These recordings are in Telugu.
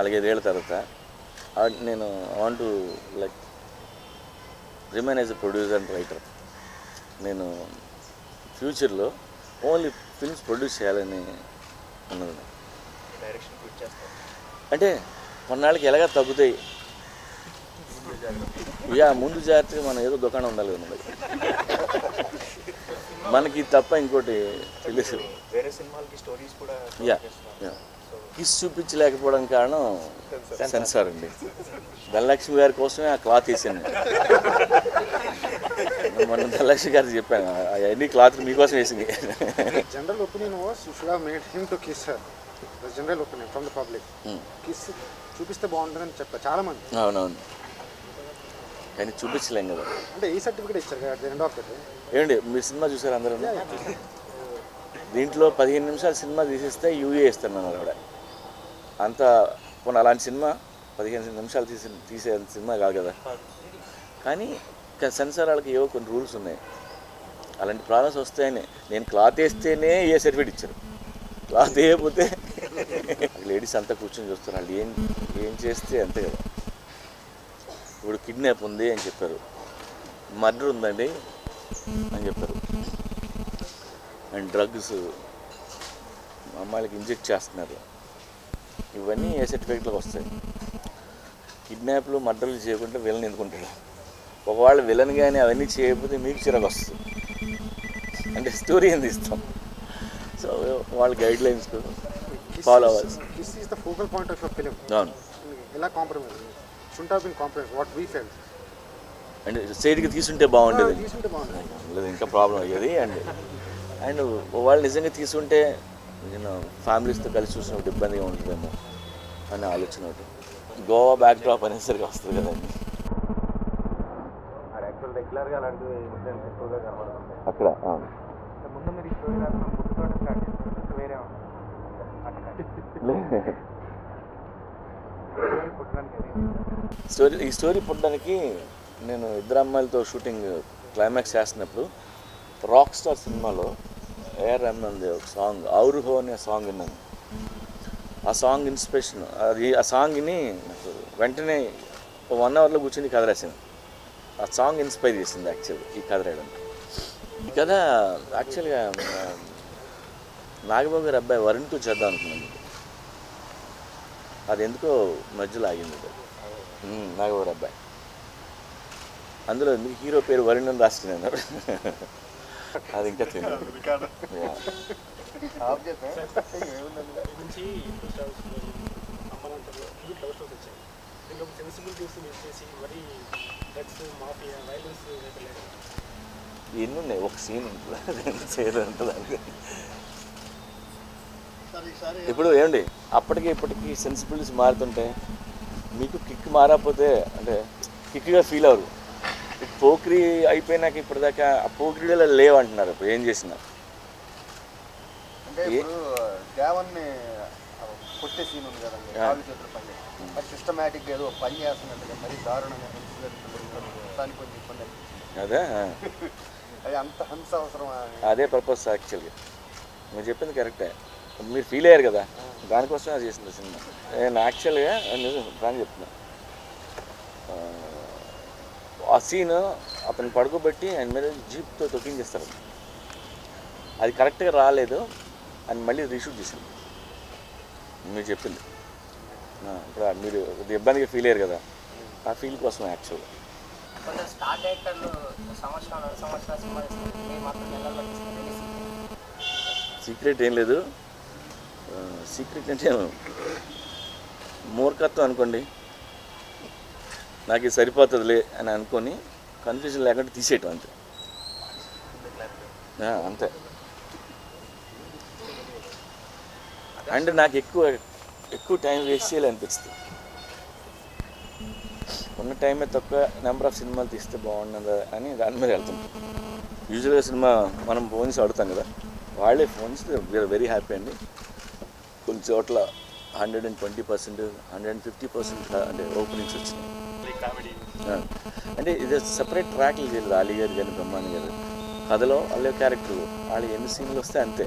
4-5 ఏళ్ళ తర్వాత నేను want to like remain as a producer and writer. నేను ఫ్యూచర్లో ఓన్లీ ఫిల్మ్స్ ప్రొడ్యూస్ చేయాలని ఉన్నది. అంటే కొన్నాళ్ళకి ఎలాగా తగ్గుతాయి, ముందు జాగ్రత్తగా మనం ఏదో దుకాణం ఉండాలి కదా మనకి తప్ప ఇంకోటి తెలుసు. కిస్ చూపించలేకపోవడానికి కారణం సెన్సార్ అండి. ధనలక్ష్మి గారి కోసమే ఆ క్లాత్ వేసాను. మొన్న ధనలక్ష్మి గారికి చెప్పాను, అవన్నీ క్లాత్ మీకోసం వేసింది. General opinion was you should have made him to kiss her. The general opinion from the public. Kiss చూపిస్తే బాగుంటుందని చెప్పారు చాలా మంది. అవునవును, కానీ చూపించలేం కదా. అంటే ఈ సర్టిఫికేట్ ఇచ్చారు కదా ఎండ్ ఆఫ్ ద డే. ఏమండి మీరు సినిమా చూసారు అందరూ? దీంట్లో 15 నిమిషాలు సినిమా తీసేస్తే యూఏ ఇస్తాను ఆవిడ. అంత పోనీ అలాంటి సినిమా 15 నిమిషాలు తీసే సినిమా కాదు కదా. కానీ సెన్సార్ వాళ్ళకి ఏవో కొన్ని రూల్స్ ఉన్నాయి. అలాంటి ప్రాబ్లమ్స్ వస్తాయని నేను క్లాత్ వేస్తేనే ఏ సర్టిఫికేట్ ఇచ్చారు. క్లాత్ వేయకపోతే లేడీస్ అంతా కూర్చొని చూస్తారు, వాళ్ళు ఏం చేస్తే అంతే కదా. ఇప్పుడు కిడ్నాప్ ఉంది అని చెప్పారు, మర్డర్ ఉందండి అని చెప్పారు, అండ్ డ్రగ్స్ అమ్మాయిలకి ఇంజెక్ట్ చేస్తున్నారు. ఇవన్నీ ఏ సర్టిఫికేట్లకు వస్తాయి. కిడ్నాప్లు మర్డర్లు చేయకుండా విలన్ ఎందుకుంటాడు. ఒకవేళ విలన్ కానీ అవన్నీ చేయకపోతే మీకు చిరాకు వస్తుంది. అంటే స్టోరీ ఏంది ఇస్తాం. సో వాళ్ళ గైడ్ లైన్స్ ఫాలో అవ్వాలి. అవును, అంటే సైడ్కి తీసుంటే బాగుండేది, లేదు ఇంకా ప్రాబ్లం అయ్యేది. అండ్ వాళ్ళు నిజంగా తీసుంటే నేను ఫ్యామిలీస్తో కలిసి చూసినప్పుడు ఇబ్బందిగా ఉంటుందేమో అని ఆలోచన ఒకటి. గోవా బ్యాక్ డ్రాప్ అనేసరికి వస్తుంది కదండి. అక్కడ ఈ స్టోరీ పుట్టడానికి నేను ఇద్దరు అమ్మాయిలతో షూటింగ్ క్లైమాక్స్ చేస్తున్నప్పుడు రాక్ స్టార్ సినిమాలో ఏఆర్ రెహమాన్ది ఒక సాంగ్ ఔరుహో అనే సాంగ్ విన్నాను. ఆ సాంగ్ ఇన్స్పిరేషన్ ఆ సాంగ్ని వెంటనే 1 అవర్లో కూర్చొని కథ రాశాను. ఆ సాంగ్ ఇన్స్పైర్ చేసింది యాక్చువల్గా ఈ కథ రాయడానికి. ఈ కథ యాక్చువల్గా నాగబాబు గారి అబ్బాయి వరుణ్ 2 చేద్దాం అనుకున్నాను. అది ఎందుకో మధ్యలో ఆగింది. నాగబాబు గారి అబ్బాయి, అందులో మీకు హీరో పేరు వరుణ్ అని రాస్తున్నాను. అది ఇంకా తెలియదు. ఎన్ని ఉన్నాయి, ఒక సీన్ ఉంటుంది. ఇప్పుడు ఏమండి అప్పటికి ఇప్పటికీ సెన్సిబిలిటీస్ మారుతుంటాయి. మీకు కిక్ మారకపోతే అంటే కిక్గా ఫీల్ అవ్వరు. పోక్రీ అయిపోయినాక ఇప్పటిదాకా ఆ పోక్రీలో లేవంటున్నారు. ఇప్పుడు ఏం చేసినా అంటే ఇప్పుడు దేవన్ని కొట్టే సీన్ ఉంది కదండి, కాళ్ళు చేతులు పని మరి సిస్టమేటిక్గా ఏదో పని చేస్తున్నట్టుగా మరి దారుణంగా కొంచెం ఇబ్బంది. అదే అది అంత హంస అవసరం. అదే పర్పస్ యాక్చువల్గా. మీరు చెప్పింది కరెక్టే, మీరు ఫీల్ అయ్యారు కదా, దానికోసం అది చేసింది సినిమా. నేను యాక్చువల్గా దాన్ని చెప్తున్నా, ఆ సీన్ అతను పడుకోబెట్టి ఆయన మీద జీప్తో తొక్కించేస్తారు. అది కరెక్ట్గా రాలేదు అని మళ్ళీ రీషూట్ చేశాను. మీరు చెప్పింది ఇప్పుడు మీరు ఇబ్బందిగా ఫీల్ అయ్యారు కదా, ఆ ఫీల్ కోసం యాక్చువల్గా. సీక్రెట్ ఏం లేదు. సీక్రెట్ అంటే మూర్ఖత్వం అనుకోండి. నాకు ఇది సరిపోతుందిలే అని అనుకొని కన్ఫ్యూజన్ లేకుండా తీసేయటం అంతే. అంతే. అండ్ నాకు ఎక్కువ టైం వేస్ట్ చేయాలనిపిస్తుంది. ఉన్న టైమే తక్కువ, నెంబర్ ఆఫ్ సినిమాలు తీస్తే బాగున్నదా అని దాని మీద వెళ్తుంటాం. యూజువల్గా సినిమా మనం ఫోన్స్ ఆడుతాం కదా, వాళ్ళే ఫోన్స్ వీఆర్ వెరీ హ్యాపీ అండి. కొన్ని చోట్ల 120%, 150% అంటే ఓపెనింగ్స్ వచ్చినాయి. అంటే ఇది సపరేట్ ట్రాక్లు చేయలేదు. అలీ గారు కానీ బ్రహ్మాండ గారు కథలో వాళ్ళ క్యారెక్టర్ వాళ్ళు ఎన్ని సీన్లు వస్తే అంతే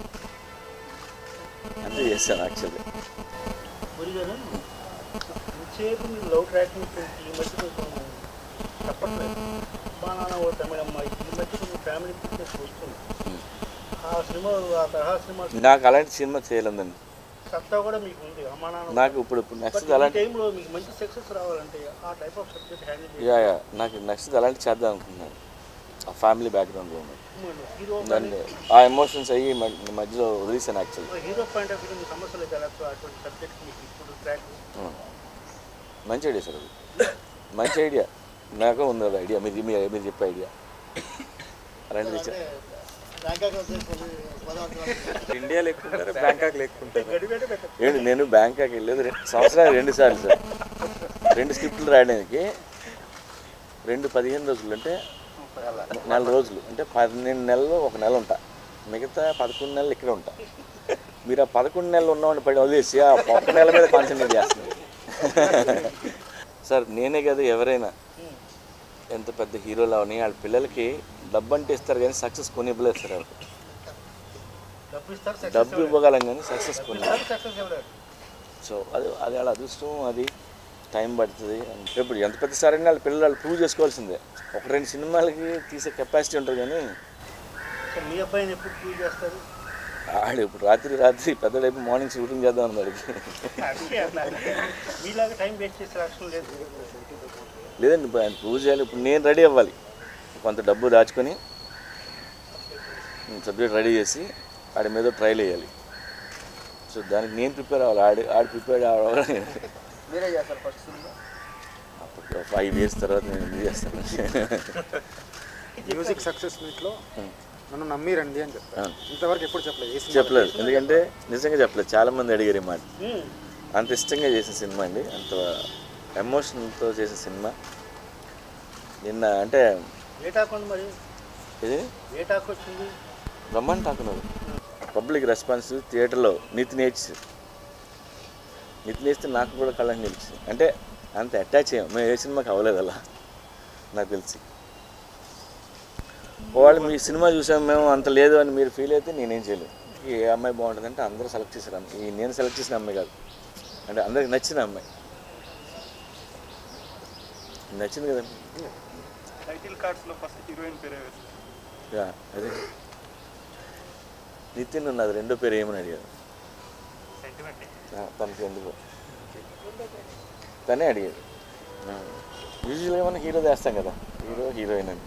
చేశాను యాక్చువల్గా. ఎంతసేపు మీరు లవ్ ట్రాక్ ఈ మధ్య కొంచెం చెప్పట్లేదు. మా నాన్న ఓ తమిళ అమ్మాయి ఈ మధ్య కొంచెం ఫ్యామిలీ పిక్చర్స్ వస్తుంది. ఆ సినిమా ఆ తరహా సినిమా నాకు అలాంటి సినిమా చేయలేదండి. సత్తా కూడా మీకు ఉంది. అమ్మా నాన్న నాకు ఇప్పుడు నెక్స్ట్ ఈ అలాంటి టైంలో మీకు మంచి సక్సెస్ రావాలంటే ఆ type of subject handle yeah నాకు నెక్స్ట్ అలాంటి చేద్దాం అనుకుంటున్నాను. ఆ ఫ్యామిలీ బ్యాక్గ్రౌండ్లో ఉంది. హీరో దాన్ని ఆ ఎమోషన్స్ అయ్యి మధ్యలో వదిలేసాను actually. Hero point of view మీ సమస్యలు అయితే అటువంటి సబ్జెక్ట్ మీకు ఇప్పుడు ట్రాక్ మంచి ఐడియా సార్, అది మంచి ఐడియా. నాకు ఉంది అది ఐడియా, మీరు చెప్పే ఐడియా అలాంటిది. ఇండియా లేకుంటారు, బ్యాంకాక్ లేకుంటారు. ఏంటి నేను బ్యాంకాక్ వెళ్ళేది సంవత్సరానికి 2 సార్లు సార్. 2 స్క్రిప్ట్లు రాయడానికి 15 రోజులు అంటే 4 రోజులు అంటే 12 నెలలు 1 నెల ఉంటా, మిగతా 11 నెలలు ఇక్కడ ఉంటా. మీరు ఆ 11 నెలలు ఉన్నవాడిని పడి వదిలేసి ఆ 1 నెల మీద కాన్సన్ట్రేట్ చేస్తున్నారు సార్. నేనే కదా ఎవరైనా ఎంత పెద్ద హీరోలు అవని వాళ్ళ పిల్లలకి డబ్బు అంటే ఇస్తారు కానీ సక్సెస్ కొని ఇవ్వలేదు సార్. వాళ్ళకి డబ్బు ఇవ్వగలం కానీ సక్సెస్ కొని. సో అది వాళ్ళ అదృష్టం, అది టైం పడుతుంది. ఇప్పుడు ఎంత పెద్ద సార్ అయినా వాళ్ళ పిల్లలు వాళ్ళు ప్రూవ్ చేసుకోవాల్సిందే. 1-2 సినిమాలకి తీసే కెపాసిటీ ఉంటుంది కానీ మీ అబ్బాయిని ఎప్పుడు ప్రూవ్ చేస్తారు? ఆడు ఇప్పుడు రాత్రి పెద్దడైపు మార్నింగ్ షూటింగ్ చేద్దాం అన్నాడు. మీలాగా టైం వేస్ట్ చేసే లక్షణం లేదు. లేదండి ఇప్పుడు ఆయన ప్రూవ్ చేయాలి. ఇప్పుడు నేను రెడీ అవ్వాలి, కొంత డబ్బు దాచుకొని సబ్జెక్ట్ రెడీ చేసి ఆడి మీద ట్రైల్ వేయాలి. సో దానికి నేను ప్రిపేర్ అవ్వాలి, ఆడి ప్రిపేర్ అవ్వాలి. మీరే చేస్తారు ఫస్ట్ సినిమా? అప్పుడు 5 years తర్వాత నేను ఎందుకు చేస్తాను. మ్యూజిక్ సక్సెస్ మీట్లో నన్ను నమ్మిరండి అని చెప్తాను. ఇంతవరకు ఎప్పుడు చెప్పలేదు, ఎందుకంటే నిజంగా చెప్పలేదు. చాలామంది అడిగారు ఈ మాట. అంత ఇష్టంగా చేసిన సినిమా అండి, అంత ఎమోషన్తో చేసిన సినిమా. నిన్న అంటే మరి ఇది వచ్చింది బ్రహ్మాండ టాకున్నారు. పబ్లిక్ రెస్పాన్స్ థియేటర్లో నితిన్ నేస్తే నాకు కూడా కళ్ళకి నిలిచింది. అంటే అంత అటాచ్ అయ్యాం మేము, ఏ సినిమాకి అవ్వలేదు అలా నాకు తెలిసి. వాళ్ళు మీ సినిమా చూసాము మేము అంత లేదు అని మీరు ఫీల్ అయితే నేనేం చేయలేదు. ఏ అమ్మాయి బాగుంటుందంటే అందరూ సెలెక్ట్ చేశారు అమ్మాయి. ఈ నేను సెలెక్ట్ చేసిన అమ్మాయి కాదు, అంటే అందరికి నచ్చిన అమ్మాయి. నచ్చింది కదండి. టైటిల్ కార్డ్స్లో ఫస్ట్ హీరోయిన్ పేరే అదే నితిన్ ఉన్నది, 2వ పేరు ఏమని అడిగారు. తనకి ఎందుకు తనే అడిగాడు. యూజువల్గా మనం హీరో చేస్తాం కదా, హీరోయిన్ అని.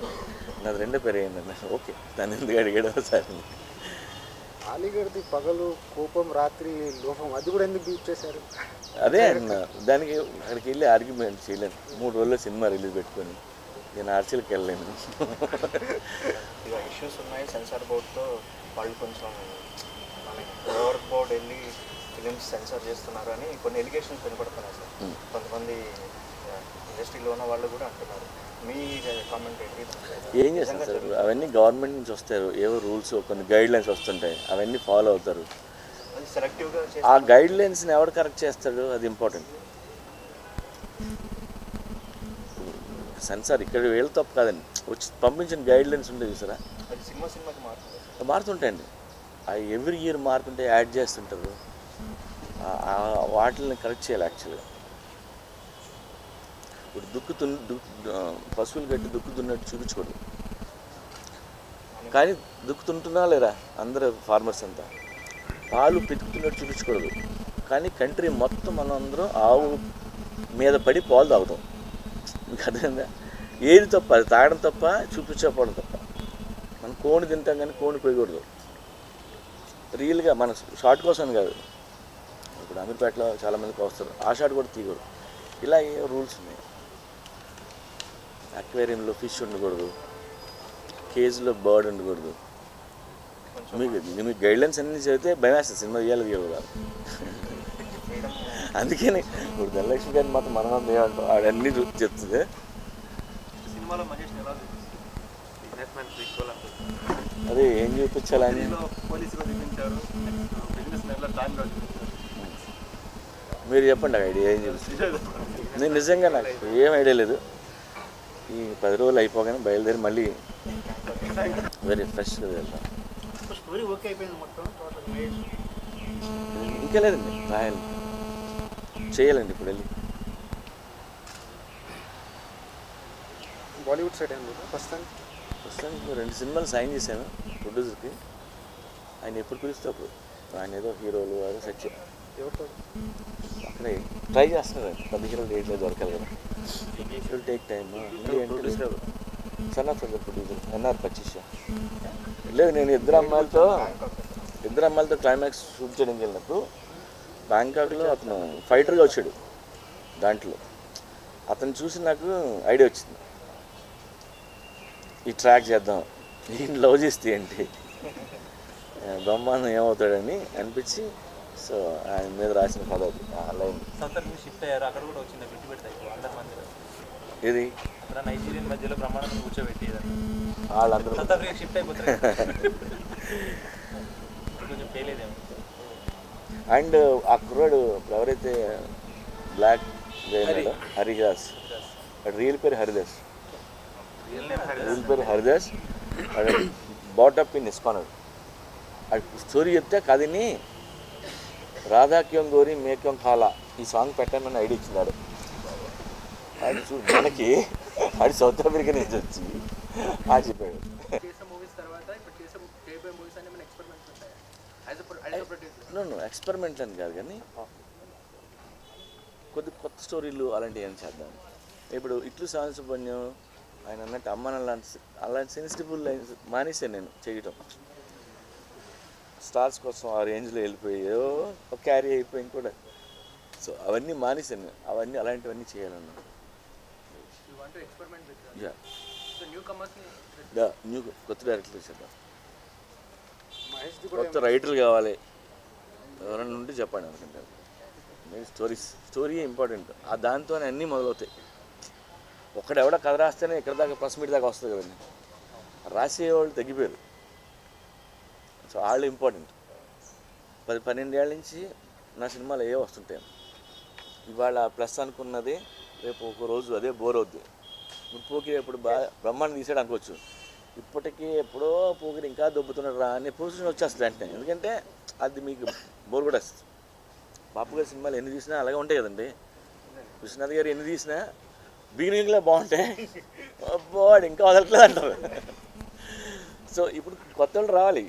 నాది 2వ పేరు ఏంటండి. ఓకే, తను ఎందుకు అడిగాడో సార్. అలీగఢ్ది పగలు కోపం, రాత్రి లోపం, అది కూడా ఎందుకు యూజ్ చేశారు? అదే అన్న, దానికి అక్కడికి వెళ్ళి ఆర్గ్యుమెంట్ చేయలేను. 3 రోజుల్లో సినిమా రిలీజ్ పెట్టుకొని నేను ఆర్చీలకు వెళ్ళలేను. ఇష్యూస్ ఉన్నాయి సెన్సార్ బోర్డ్తో. వాళ్ళు కొంచెం మనకి ఓవర్ బోర్డ్ వెళ్ళి ఫిలిమ్స్ సెన్సార్ చేస్తున్నారు అని కొన్ని ఎలిగేషన్స్ వినపడుతున్నాయి సార్. కొంతమంది ఇండస్ట్రీలో ఉన్న వాళ్ళు కూడా అంటున్నారు. మీ కామెంట్ ఏంటి? ఏం చేస్తారు సార్, అవన్నీ గవర్నమెంట్ నుంచి వస్తారు. ఏవో రూల్స్, కొన్ని గైడ్ లైన్స్ వస్తుంటాయి, అవన్నీ ఫాలో అవుతారు. సెలెక్టివ్గా ఆ గైడ్ లైన్స్ని ఎవరు కరెక్ట్ చేస్తాడు, అది ఇంపార్టెంట్. సెన్సార్ ఇక్కడ వీళ్ళ తప్పు కాదండి, వచ్చి పంపించిన గైడ్ లైన్స్ ఉంటాయి చూసారా, అది సినిమాకి మారుతుంటాయండి. అవి ఎవ్రీ ఇయర్ మారుతుంటే యాడ్ చేస్తుంటారు. వాటిని కరెక్ట్ చేయాలి యాక్చువల్గా. ఇప్పుడు పశువులు గట్టి దుక్కుతున్నట్టు చూపించకూడదు, కానీ దుక్కుతుంటున్నా లేరా అందరూ ఫార్మర్స్ అంతా. పాలు పితుకుతున్నట్టు చూపించకూడదు, కానీ కంట్రీ మొత్తం మనం అందరం ఆవు మీద పడి పాలు తాగుతాం. మీకు అర్థమైందా? ఏది తప్ప, అది తాగడం తప్ప, చూపించకపోవడం తప్ప. మనం కోడి తింటాం కానీ కోడి పోయకూడదు. రియల్గా మన షార్ట్ కోసం కాదు. ఇప్పుడు అమీర్పేటలో చాలామందికి వస్తారు, ఆ షార్ట్ కూడా తీయకూడదు. ఇలా ఏ రూల్స్ ఉన్నాయి. అక్వేరియంలో ఫిష్ ఉండకూడదు, కేజీలో బర్డ్ ఉండకూడదు. మీకు గైడ్లైన్స్ అన్నీ చదివితే భయం వేస్తుంది సినిమా తీయాలి కాదు. అందుకని ఇప్పుడు ధనలక్ష్మి గారిని మాత్రం మనం ఏమంటాం, ఆడన్నీ చెప్తుంది. అదే ఏం చూపించాలని మీరు చెప్పండి. ఐడియా ఏం చూపిస్తుంది? నేను నిజంగా నాకు ఏం ఐడియా లేదు. ఈ 10 రోజులు అయిపోగానే బయలుదేరి మళ్ళీ వెరీ ఫ్రెష్గా వెళ్తాం. ఇంకా లేదండి, రాయాలి, చేయాలండి ఇప్పుడు వెళ్ళి. బాలీవుడ్ సైడ్ ఏం లేదా ప్రస్తుతానికి? ప్రస్తుతానికి 2 సినిమాలు సైన్ చేశాను ప్రొడ్యూసర్కి. ఆయన ఎప్పుడు పిలుస్తే అప్పుడు. ఆయన ఏదో హీరోలు అదే సెట్ ఎవరితో? అక్కడే ట్రై చేస్తున్నారు. పెద్ద హీరోలు డేట్ లేదు దొరకాలి కదా. It will take time. Son of producer NR పచ్చిషా. లేదు, నేను ఇద్దరు అమ్మాయిలతో క్లైమాక్స్ షూట్ చేయడానికి వెళ్ళినప్పుడు బ్యాంకాక్లో అతను ఫైటర్గా వచ్చాడు. దాంట్లో అతను చూసి నాకు ఐడియా వచ్చింది, ఈ ట్రాక్ చేద్దాం, ఈయన లవ్ చేస్తే ఏంటి బ్రహ్మాండం ఏమవుతాడని అనిపించి, సో ఆయన మీద రాసిన కథ అది. ఆ లైన్ షిఫ్ట్ అయ్యారు, అక్కడ కూడా వచ్చింది పెట్టి పెడతాయి అందరి మధ్యలో. ఇది అక్కడ నైజీరియన్ మధ్యలో బ్రహ్మాండం కూర్చోబెట్టి వాళ్ళందరూ సౌత్ ఆఫ్రికా షిఫ్ట్ అయిపోతారు. కొంచెం ఫెయిల్ అయ్యేదేమో. అండ్ ఆ కుర్రాడు ఎవరైతే బ్లాక్ హరిదాస్, రియల్ పేరు హరిదాస్, బాటప్ ఇన్ ఇస్కాన్. స్టోరీ చెప్తే కథని రాధా క్యోం గోరి మే క్యోం ఖాలా ఈ సాంగ్ పెట్టామని ఐడియా ఇచ్చినాడు. అది మనకి అది సౌత్ ఆఫ్రికా నుంచి వచ్చి చెప్పాడు. ఎక్స్పెరిమెంట్ అని కాదు, కానీ కొత్త స్టోరీలు అలాంటివి ఏం చేద్దాం. ఇప్పుడు ఇట్లు సాంసుపుణ్యం ఆయన అన్నట్టు అమ్మ అలాంటి సెన్సిటిబుల్ లైన్స్ మానేసాను నేను చేయటం. స్టార్స్ కోసం ఆ రేంజ్లో వెళ్ళిపోయో క్యారీ అయిపోయింది కూడా. సో అవన్నీ మానేసాను, అవన్నీ అలాంటివన్నీ చేయాలన్నా. న్యూ కొత్త డైరెక్టర్లు చేద్దాం, కొత్త రైటర్లు కావాలి, ఎవరైనా ఉంటే చెప్పండి అనుకుంటారు. స్టోరీ ఇంపార్టెంట్, ఆ దాంతోనే అన్నీ మొదలవుతాయి. ఒక్కడెవడ కథ రాస్తేనే ఇక్కడ దాకా ప్రెస్ మీట్ దాకా వస్తుంది కదండి. రాసేవాళ్ళు తగ్గిపోయారు. సో వాళ్ళు ఇంపార్టెంట్. 10-12 ఏళ్ళ నుంచి నా సినిమాలు ఏ వస్తుంటాయి. ఇవాళ ప్లస్ అనుకున్నది రేపు ఒక రోజు అదే బోర్ అవుద్ది. ఇప్పుడు పోకిరి ఎప్పుడు బ్రహ్మాండం తీసాడు అనుకోవచ్చు, ఇప్పటికీ ఎప్పుడో పోకిరి ఇంకా దొబ్బుతున్నాడు రా అనే పొజిషన్ వచ్చేస్తుంది వెంటనే. ఎందుకంటే అది మీకు బోర్ కూడా వస్తుంది. బాపు గారి సినిమాలు ఎన్ని తీసినా అలాగే ఉంటాయి కదండి. విశ్వనాథ్ గారు ఎన్ని తీసినా బిగినింగ్లో బాగుంటాయి, వాడు ఇంకా వదలట్లేదు అంటారు. సో ఇప్పుడు కొత్త వాళ్ళు రావాలి,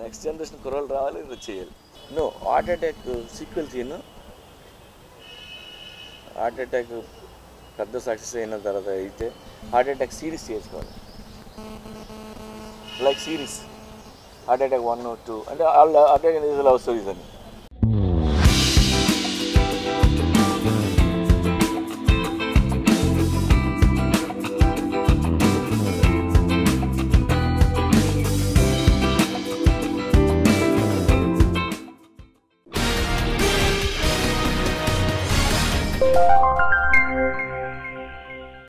నెక్స్ట్ జనరేషన్ కుర్రోళ్ళు రావాలి, ఇది చేయాలి. నో హార్ట్ అటాక్ సీక్వెల్ తీయను. హార్ట్ అటాక్ పెద్ద సక్సెస్ అయిన తర్వాత అయితే హార్ట్ అటాక్ సిరీస్ చేసుకోవాలి. Like series Heart Attack 1 or 2 అంటే హార్ట్ అటాక్ లవ్ స్టోరీస్ అని.